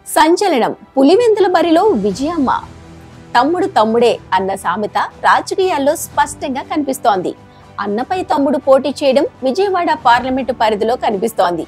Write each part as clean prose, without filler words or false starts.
సంచలనం పులివెందుల బరిలో విజయమ్మ. తమ్ముడు తమ్ముడే అన్న సామెత రాజకీయాల్లో స్పష్టంగా కనిపిస్తోంది. అన్నపై తమ్ముడు పోటీ చేయడం విజయవాడ పార్లమెంటు పరిధిలో కనిపిస్తోంది.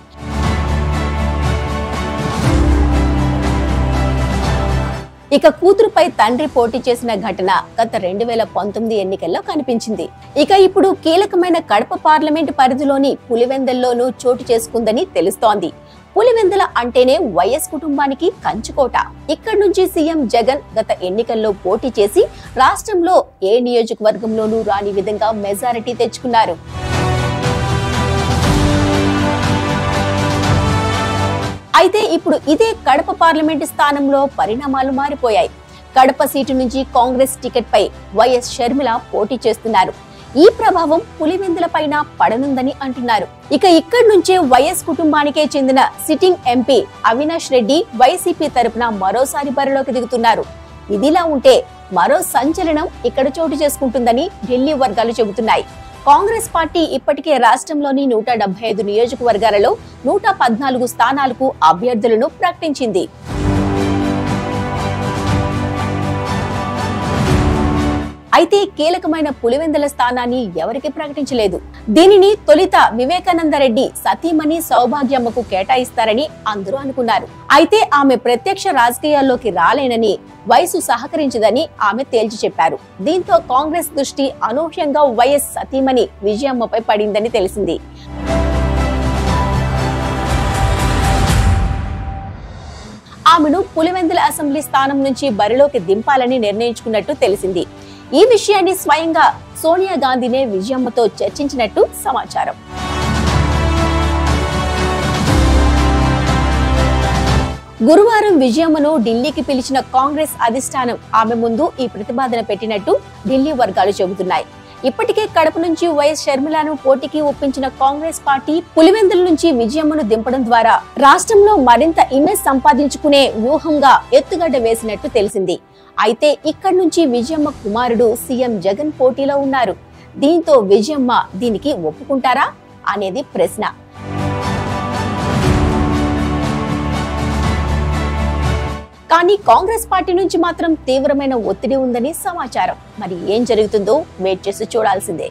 ఇక కూతురుపై తండ్రి పోటీ చేసిన ఘటన గత 2019 ఎన్నికల్లో కనిపించింది. ఇక ఇప్పుడు కీలకమైన కడప పార్లమెంటు పరిధిలోని పులివెందుల్లోనూ చోటు చేసుకుందని తెలుస్తోంది. పులివెందుల అంటేనే వైఎస్ కుటుంబానికి కంచుకోట. ఇక్కడి నుంచి సీఎం జగన్ గత ఎన్నికల్లో పోటీ చేసి రాష్ట్రంలో ఏ నియోజకవర్గంలోనూ రాని విధంగా మెజారిటీ తెచ్చుకున్నారు. అయితే ఇప్పుడు ఇదే కడప పార్లమెంటు స్థానంలో పరిణామాలు మారిపోయాయి. కడప సీటు నుంచి కాంగ్రెస్ టికెట్ పై వైఎస్ షర్మిల పోటీ చేస్తున్నారు. ఈ ప్రభావం పులివెందుల పైన పడనుందని అంటున్నారు. ఇక ఇక్కడి నుంచే వైఎస్ కుటుంబానికే చెందిన sitting MP Avinash Reddy YCP తరపున మరోసారి బరిలోకి దిగుతున్నారు. ఇదిలా ఉంటే మరో సంచలనం ఇక్కడ చోటు చేసుకుంటుందని ఢిల్లీ వర్గాలు చెబుతున్నాయి. కాంగ్రెస్ పార్టీ ఇప్పటికే రాష్ట్రంలోని 175 నియోజకవర్గాలలో 114 స్థానాలకు అభ్యర్థులను ప్రకటించింది. అయితే కీలకమైన పులివెందుల స్థానాన్ని ఎవరికి ప్రకటించలేదు. దీనిని తొలిత వివేకానందరెడ్డి సతీమణి సౌభాగ్యమ్మకు కేటాయిస్తారని అందరూ అనుకున్నారు. అయితే ఆమె ప్రత్యక్ష రాజకీయాల్లోకి రాలేనని, వయసు సహకరించదని ఆమె తేల్చి చెప్పారు. దీంతో కాంగ్రెస్ దృష్టి అనూహ్యంగా వైఎస్ సతీమణి విజయమ్మపై పడిందని తెలిసింది. ఆమెను పులివెందుల అసెంబ్లీ స్థానం నుంచి బరిలోకి దింపాలని నిర్ణయించుకున్నట్టు తెలిసింది. ఈ విషయాన్ని స్వయంగా సోనియా గాంధీనే విజయమ్మతో చర్చించినట్టు సమాచారం. గురువారం విజయమ్మను ఢిల్లీకి పిలిచిన కాంగ్రెస్ అధిష్టానం ఆమె ముందు ఈ ప్రతిపాదన పెట్టినట్టు ఢిల్లీ వర్గాలు చెబుతున్నాయి. ఇప్పటికే కడప నుంచి వైఎస్ షర్మిలను పోటీకి ఒప్పించిన కాంగ్రెస్ పార్టీ పులివెందుల నుంచి విజయమ్మను దింపడం ద్వారా రాష్ట్రంలో మరింత ఇమేజ్ సంపాదించుకునే వ్యూహంగా ఎత్తుగడ్డ వేసినట్టు తెలిసింది. అయితే ఇక్కడి నుంచి విజయమ్మ కుమారుడు సీఎం జగన్ పోటీలో ఉన్నారు. దీంతో విజయమ్మ దీనికి ఒప్పుకుంటారా అనేది ప్రశ్న. కానీ కాంగ్రెస్ పార్టీ నుంచి మాత్రం తీవ్రమైన ఒత్తిడి ఉందని సమాచారం. మరి ఏం జరుగుతుందో వెయిట్ చేసి చూడాల్సిందే.